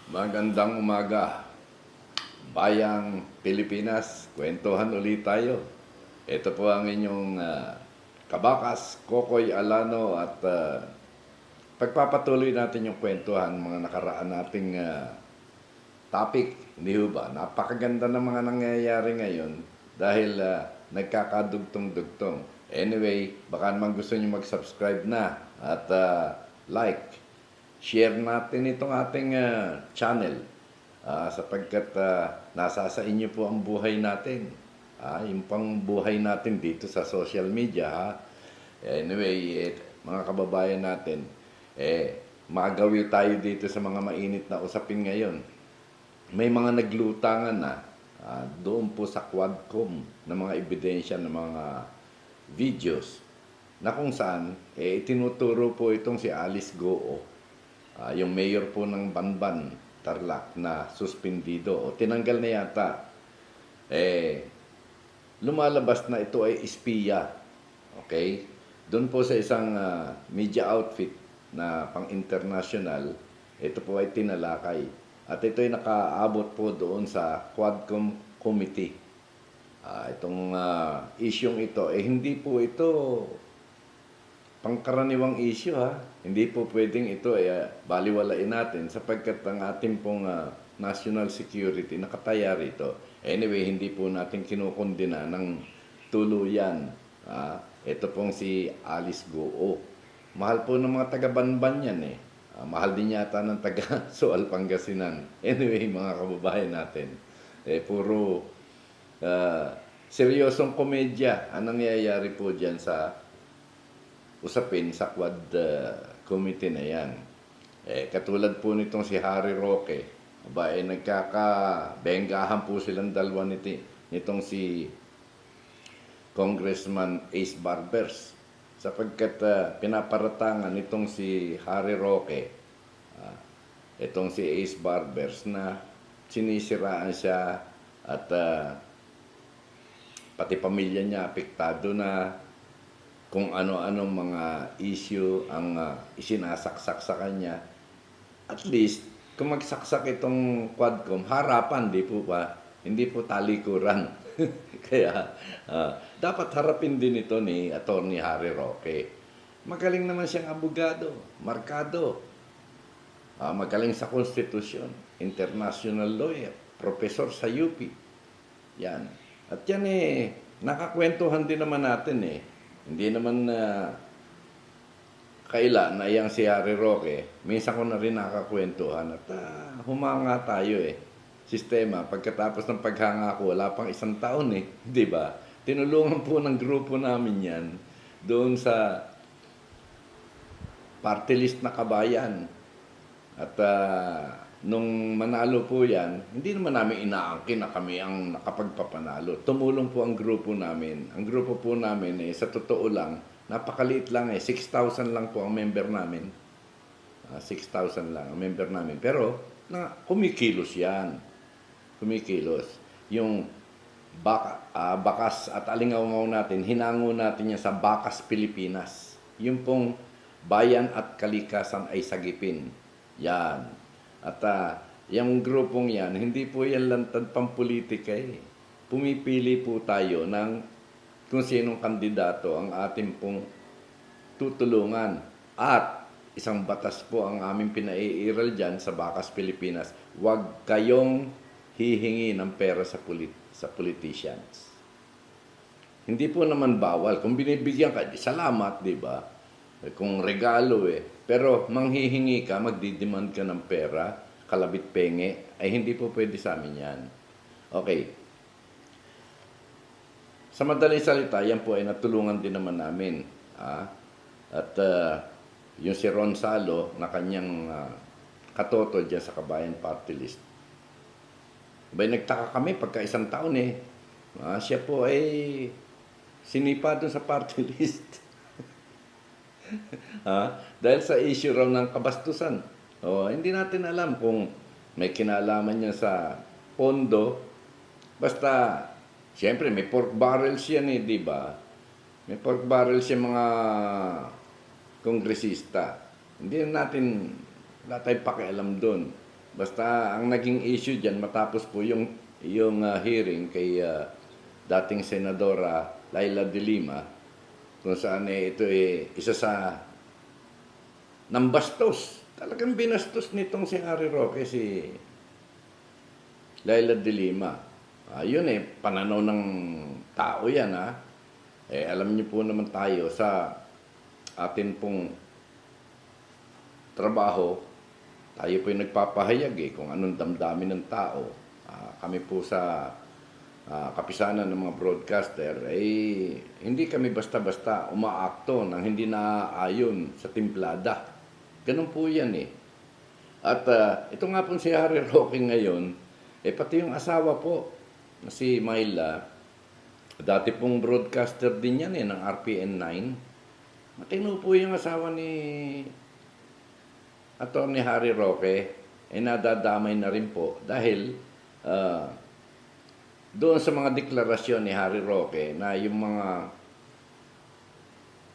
Magandang umaga, Bayang Pilipinas. Kwentuhan ulit tayo. Ito po ang inyong kabakas, Kokoy Alano at pagpapatuloy natin yung kwentuhan, mga nakaraan nating topic. Hindi ho ba? Napakaganda ng mga nangyayari ngayon dahil nagkakadugtong-dugtong. Anyway, baka naman gusto nyo mag-subscribe na at like, share natin itong ating channel sapagkat nasa sa inyo po ang buhay natin. Yung pang buhay natin dito sa social media. Anyway, mga kababayan natin, magawi tayo dito sa mga mainit na usapin ngayon. May mga naglutangan na doon po sa Quadcom ng mga ebidensya ng mga videos na kung saan itinuturo po itong si Alice Goo, yung mayor po ng Banban, Tarlac, na suspendido o tinanggal na yata. Lumalabas na ito ay espiya. Okay? Doon po sa isang media outfit na pang-international, ito po ay tinalakay. At ito ay nakaabot po doon sa Quadcom Committee. Itong isyong ito, hindi po ito pangkaraniwang issue Hindi po pwedeng ito baliwalain natin sapagkat ang ating pong national security nakataya rito. Anyway, hindi po natin kinukondena ng tuluyan. Ito pong si Alice Goo. Mahal po ng mga taga-Banban yan mahal din yata ng taga Sual, Pangasinan. Anyway, mga kababayan natin, puro seryosong komedya ang nangyayari po dyan sa usapin sa Quad Committee na yan. Katulad po nitong si Harry Roque, nagkakabenggahan po silang dalawa nitong si Congressman Ace Barbers sapagkat pinaparatangan nitong si Harry Roque, itong si Ace Barbers na sinisiraan siya at pati pamilya niya apektado na kung ano-anong mga issue ang isinasaksak sa kanya. At least, kung magsaksak itong Quadcom, harapan, di po ba? Hindi po talikuran. Kaya, dapat harapin din ito ni Attorney Harry Roque. Magaling naman siyang abogado, markado. Magaling sa konstitusyon, international lawyer, professor sa UP. Yan. At yan nakakwentuhan din naman natin Hindi naman kaila na yang si Harry Roque, minsan ko na rin nakakwentuhan at humanga tayo Sistema, pagkatapos ng paghanga ko, wala pang 1 taon di ba? Tinulungan po ng grupo namin yan doon sa party list na Kabayan. At nung manalo po yan, hindi naman namin inaangkin na kami ang nakapagpapanalo. Tumulong po ang grupo namin. Ang grupo po namin sa totoo lang, napakaliit lang 6,000 lang po ang member namin. 6,000 lang ang member namin. Pero kumikilos yan. Kumikilos. Yung bakas at alingaw natin, hinango natin yan sa Bakas Pilipinas. Yung pong bayan at kalikasan ay sagipin. Yan. At yung grupong yan, hindi po yan lantad pampolitika Pumipili po tayo ng kung sinong kandidato ang ating pong tutulungan. At isang batas po ang aming pinaiiral dyan sa Bakas Pilipinas. Huwag kayong hihingi ng pera sa politicians. Hindi po naman bawal. Kung binibigyan ka, salamat, di ba? Kung regalo Pero manghihingi ka, magdidemand ka ng pera, kalabit penge, ay hindi po pwede sa amin yan. Okay. Sa madaling salita, yan po ay natulungan din naman namin. At yung si Ron Salo, na kanyang katoto dyan sa Kabayan Party List. Nagtaka kami pagka 1 taon siya po ay sinipa doon sa party list. Dahil sa issue raw ng kabastusan. Hindi natin alam kung may kinalaman niya sa pondo. Basta, siyempre may pork barrels yan di ba? May pork barrels yung mga kongresista. Hindi natin, wala tayong pakialam doon. Basta ang naging issue diyan matapos po yung hearing kay dating Senadora Laila de Lima, kung saan ito isa sa nambastos. Talagang binastos nitong si Harry Roque si Laila de Lima. Yun pananaw ng tao yan alam niyo po naman tayo sa atin pong trabaho, tayo po yung nagpapahayag kung anong damdamin ng tao. Kami po sa kapisanan ng mga broadcaster, hindi kami basta-basta umaakto nang hindi naaayon sa timplada. Ganun po yan At ito nga po si Harry Roque ngayon, pati yung asawa po, na si Myla, dati pong broadcaster din yan ng RPN 9. Matino po yung asawa ni Atty. Harry Roque, nadadamay na rin po dahil doon sa mga deklarasyon ni Harry Roque na yung mga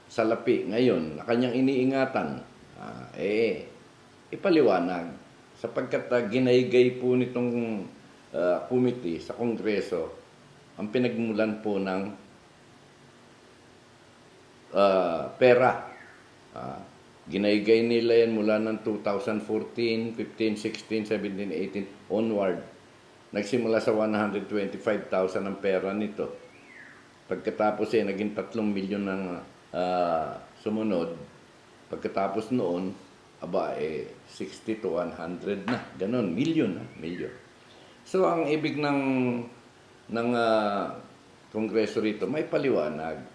salapi ngayon na kanyang iniingatan, ipaliwanag sapagkat ginaygay po nitong committee sa Kongreso ang pinagmulan po ng pera. Ginaygay nila yan mula ng 2014, 15, 16, 17, 18 onward. Nagsimula sa 125,000 ang pera nito. Pagkatapos naging 3 milyon ng sumunod. Pagkatapos noon, 60 to 100 na. Ganon, milyon. So, ang ibig ng Kongreso rito, may paliwanag.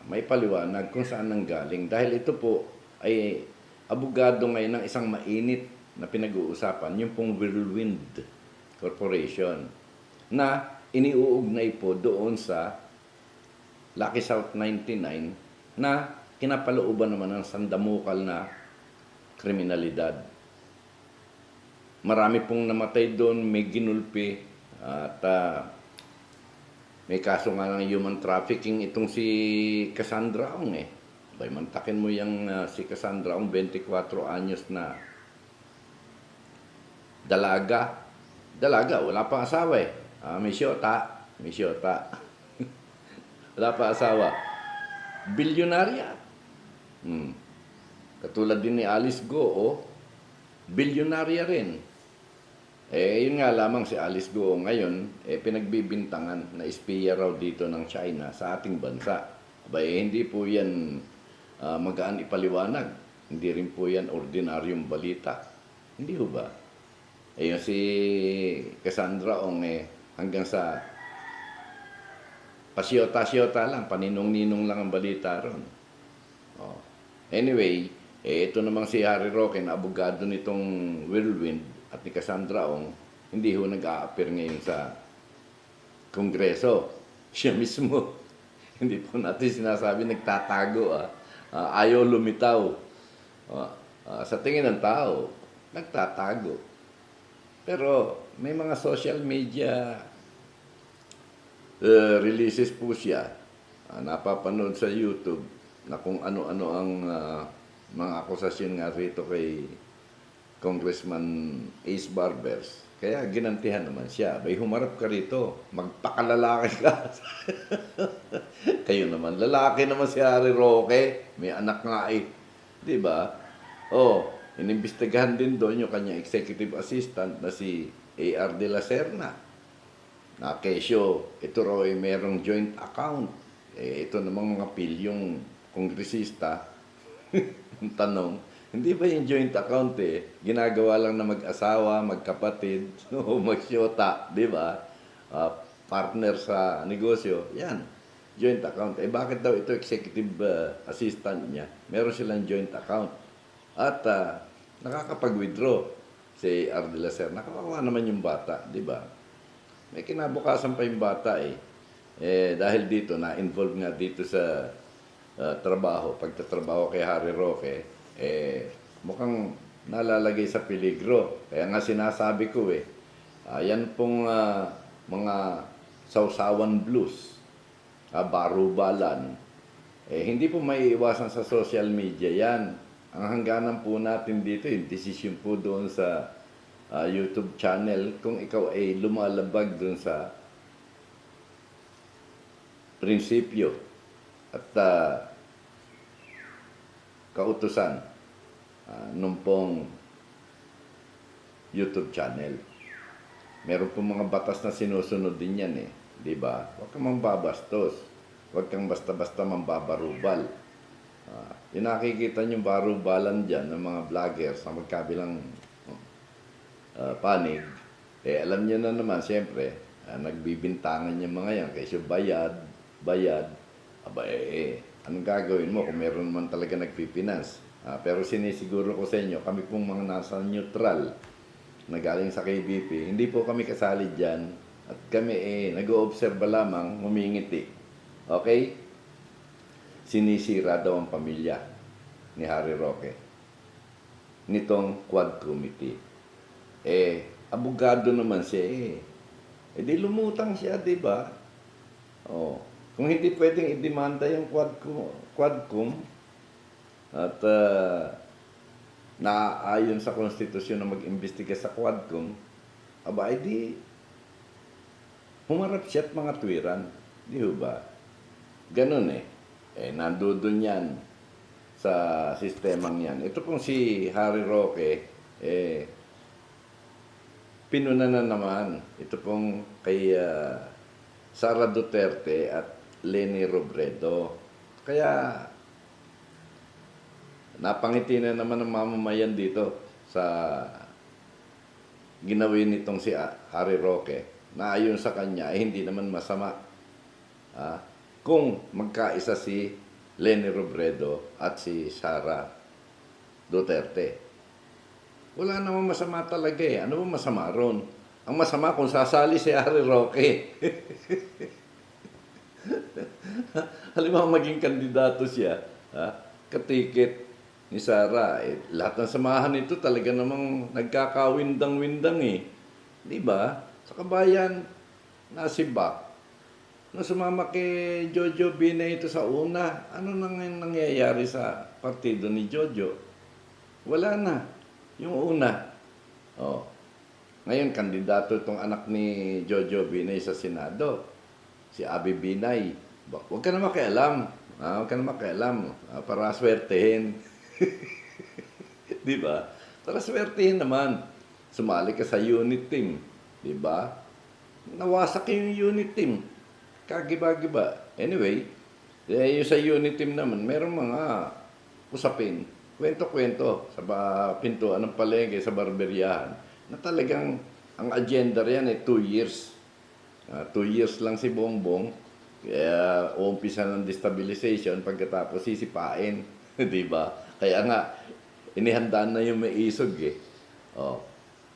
May paliwanag kung saan nanggaling. Dahil ito po ay abogado ngayon ng isang mainit na pinag-uusapan, yung pong Whirlwind Corporation, na iniuugnay po doon sa Lucky South 99 na kinapalooban naman ng sandamukal na kriminalidad. Marami pong namatay doon, may ginulpi, at may kaso nga ng human trafficking itong si Cassandra Ong Bay, mantakin mo yung si Cassandra Ong, 24 anyos na dalaga. Wala pang asawa may siyota. Wala pa asawa. Bilyonarya. Katulad din ni Alice Go, bilyonarya rin. Yun nga lamang si Alice Go ngayon, pinagbibintangan na espiya raw dito ng China sa ating bansa. Hindi po yan magaan ipaliwanag. Hindi rin po yan ordinaryong balita. Hindi ho ba? Yung si Cassandra Ong hanggang sa pasyota-syota lang, paninong-ninong lang ang balita ron. Anyway, ito namang si Harry Roque na abogado nitong Whirlwind at ni Cassandra Ong, hindi ho nag-a-appear ngayon sa Kongreso. Siya mismo. Hindi po natin sinasabi nagtatago. Ayaw lumitaw. Sa tingin ng tao, nagtatago. Pero may mga social media releases po siya. Napapanood sa YouTube na kung ano-ano ang mga akusasyon nga rito kay Congressman Ace Barbers. Kaya ginantihan naman siya. Humarap ka rito, magpakalalaki ka. Kayo naman, lalaki naman si Harry Roque. May anak nga Di ba? Inimbestigahan din doon yung kanyang executive assistant na si A.R. de la Serna. Na kesyo, ito raw merong joint account. Ito namang mga pilyong kongresista. Ang tanong, hindi ba yung joint account ginagawa lang na mag-asawa, magkapatid, o magsyota, di ba? Partner sa negosyo, yan, joint account. Bakit daw ito executive assistant niya? Meron silang joint account. At nakakapag-withdraw si R. de la Serna. Nakakawa naman yung bata, di ba? May kinabukasan pa yung bata dahil dito, na-involve nga dito sa trabaho, pagtatrabaho kay Harry Roque, mukhang nalalagay sa peligro. Kaya nga sinasabi ko yan pong mga sausawan blues, barubalan, hindi po may iwasan sa social media yan. Ang hangganan po natin dito, yung desisyon po doon sa YouTube channel kung ikaw ay lumalabag dun sa prinsipyo at kautusan nung pong YouTube channel. Meron pong mga batas na sinusunod din yan eh. Di ba? Huwag kang mambabastos. Huwag kang basta-basta mambabarubal. Yung nakikita nyo barubalan dyan ng mga vloggers na magkabilang panig, alam nyo na naman, siyempre, nagbibintangan yung mga yan. Kasi bayad, aba anong gagawin mo kung meron naman talaga nagpipinance? Pero sinisiguro ko sa inyo, kami pong mga nasa neutral na galing sa KBP, hindi po kami kasali dyan. At kami nag-oobserba lamang, humingiti. Okay? Sinisira daw ang pamilya ni Harry Roque nitong Quad Committee. Abogado naman siya di lumutang siya, di ba? Kung hindi pwedeng idemanda yung Quadcom at naaayon sa konstitusyon na mag-imbestiga sa Quadcom, aba, di humarap siya at mga tuwiran. Di ba? Ganun nandudun yan sa sistemang yan. Ito pong si Harry Roque, pinuna na naman. Ito pong kay Sara Duterte at Leni Robredo. Kaya napangiti na naman ng mamamayan dito sa ginawin nitong si Harry Roque na ayon sa kanya hindi naman masama. Kung magkaisa si Leni Robredo at si Sara Duterte. Wala namang masama talaga Ano ba masama ron? Ang masama kung sasali si Harry Roque. Halimbawa maging kandidato siya, katikit ni Sara. Lahat ng samahan nito talaga namang nagkakawindang-windang Di ba? Sa kabayan, nasibak. Nung sumama kay Jojo Binay ito sa una, ano nang nangyayari sa partido ni Jojo? Wala na. Yung una. Ngayon, kandidato itong anak ni Jojo Binay sa Senado. Si Abby Binay. Huwag ka na makialam. Huwag ka na makialam. Para swertehin. Di ba? Para swertehin naman. Sumali ka sa unit team. Di ba? Nawasak yung unit team. Kagiba-giba. Anyway, yung sa unit team naman, meron mga usapin, kwento-kwento sa pintuan ng palengke, sa barberyahan, na talagang ang agenda riyan 2 years. 2 years lang si Bongbong, kaya umpisa ng destabilization, pagkatapos sisipain. Di ba? Kaya nga, inihandaan na yung maisog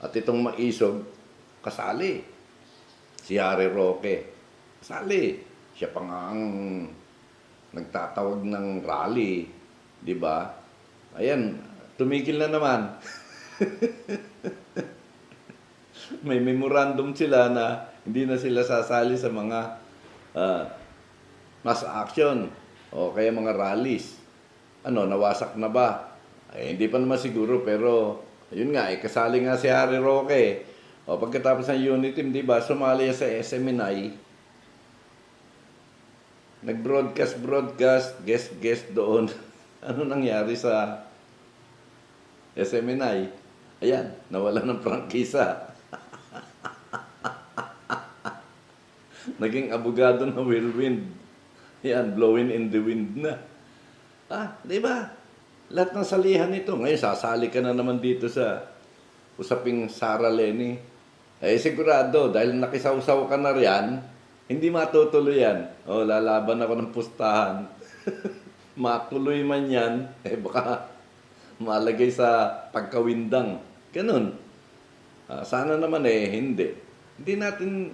At itong maisog, kasali. Si Harry Roque. Kasali. Siya pa nga ang nagtatawag ng rally. Di ba? Ayan, tumigil na naman. May memorandum sila na hindi na sila sasali sa mga mass action o kaya mga rallies. Nawasak na ba? Hindi pa naman siguro, pero yun nga, kasali nga si Harry Roque. Pagkatapos ng unit team, di ba, sumali sa SMNI. Nag-broadcast, guest doon. Ano nangyari sa SMNI? Ayan, nawala ng prangkisa. Naging abogado na whirlwind. Yan, blowing in the wind na. Di ba? Lahat ng salihan nito. Ngayon, sasali ka na naman dito sa usaping Sara Leni. Sigurado, dahil nakisawsaw ka na riyan, hindi matutuloy yan. Lalaban ako ng pustahan. Matuloy man yan, baka malagay sa pagkawindang. Ganun. Sana naman hindi. Hindi natin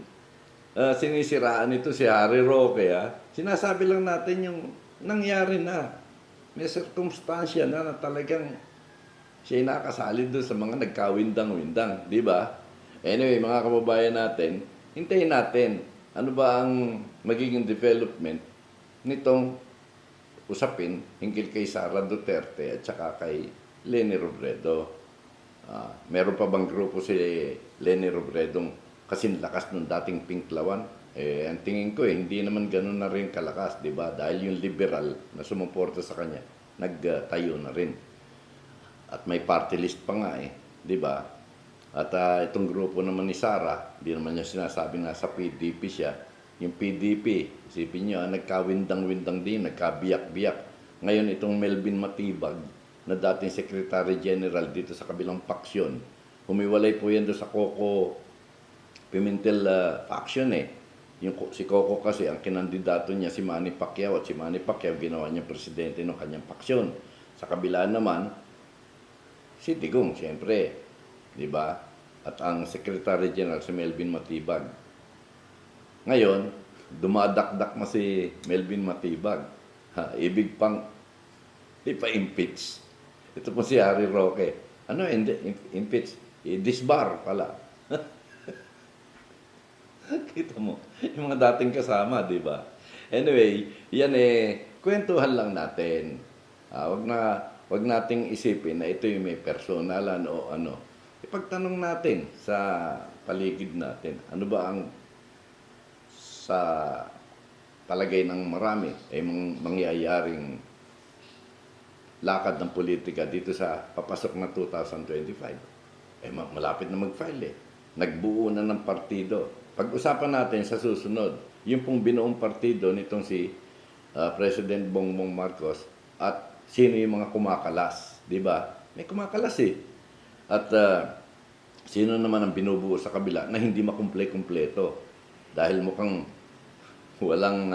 sinisiraan ito si Harry Roque. Sinasabi lang natin yung nangyari na. May circumstansya na talagang siya nakasali doon sa mga nagkawindang-windang. Di ba? Anyway, mga kababayan natin, hintayin natin. Ano ba ang magiging development nitong usapin hinggil kay Sara Duterte at saka kay Leni Robredo. Meron pa bang grupo si Leni Robredong kasing lakas ng dating Pinklawan? Ang tingin ko hindi naman ganun na rin kalakas, di ba? Dahil yung liberal na sumuporta sa kanya, nagtayo na rin. At may party list pa nga di ba? At itong grupo naman ni Sara, di naman niya sinasabi na sa PDP siya. Yung PDP, isipin niyo, nagkawindang-windang din, nagkabiyak-biyak. Ngayon itong Melvin Matibag, na dating Secretary General dito sa kabilang faksyon, humiwalay po yan doon sa Coco Pimentel faction si Coco kasi, ang kinandidato niya si Manny Pacquiao, at si Manny Pacquiao ginawa niya presidente ng kanyang faksyon. Sa kabila naman, si Digong, siyempre, di ba? At ang Secretary General si Melvin Matibag. Ngayon, dumadakdak na si Melvin Matibag. Ibig pang ipa-impeach. Ito po si Harry Roque. Ano, impeach? Disbar pala. Kita mo, yung mga dating kasama, di ba? Anyway, yan kwentuhan lang natin. Wag nating isipin na ito yung may personalan o ano. Ipagtanong natin sa paligid natin. Ano ba ang sa palagay ng marami ay mangyayaring lakad ng politika dito sa papasok na 2025. Malapit na mag-file Nagbuo na ng partido. Pag-usapan natin sa susunod, yung pong binuong partido nitong si President Bongbong Marcos at sino yung mga kumakalas, di ba? May kumakalas At sino naman ang binubuo sa kabila na hindi makumple-kumpleto dahil mukhang walang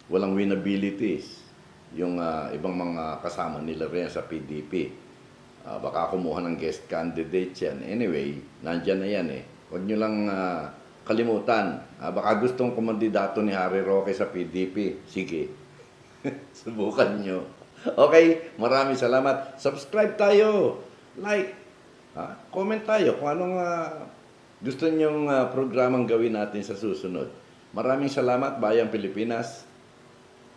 winnabilities yung ibang mga kasama nila rin sa PDP. Baka kumuha ng guest candidate yan. Anyway, nandyan na yan Huwag nyo lang kalimutan. Baka gustong kumandidato ni Harry Roque sa PDP. Sige. Subukan nyo. Okay, maraming salamat. Subscribe tayo. Like. Comment tayo kung anong gusto nyong programang gawin natin sa susunod. Maraming salamat, Bayang Pilipinas.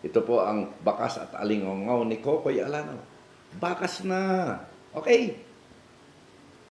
Ito po ang Bakas at Alingongaw ni Kokoy Alano. Bakas na! Okay.